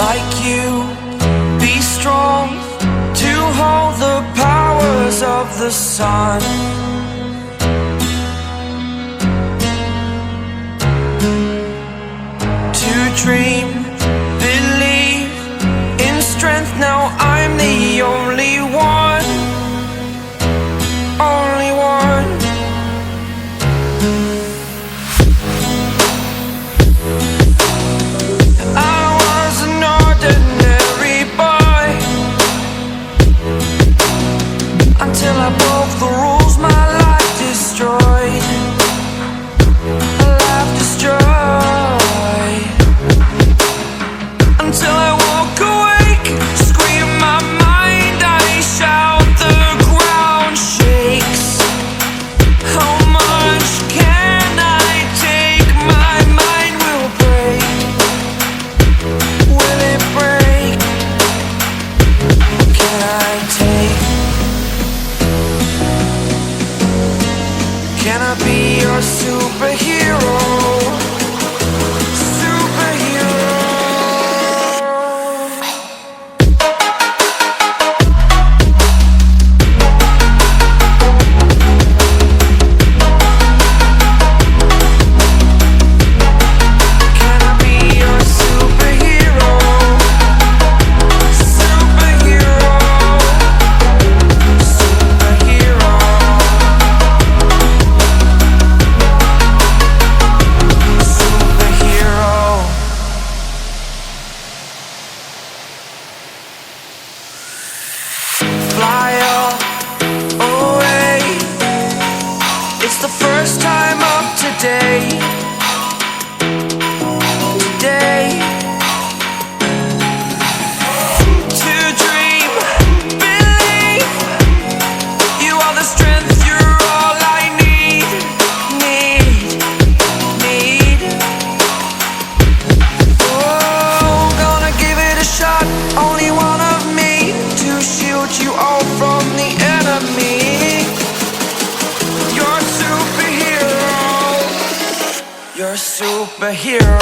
like you, be strong to hold the powers of the sun. To dream, believe in strength. Now I'm the only one, only one. I was an ordinary boy until I broke the rules, my life destroyed, life destroyed. Until I walk awake, scream my mind, I shout, the ground shakes. How much can I take? My mind will break. Will it break? What can I take? Can I be your superhero? Fly away. It's the first time of today. Today. To dream, believe. You are the strength, you're all I need. Need. Oh, gonna give it a shot. Only one of me to shield you all from the enemy. You're a superhero. You're a superhero.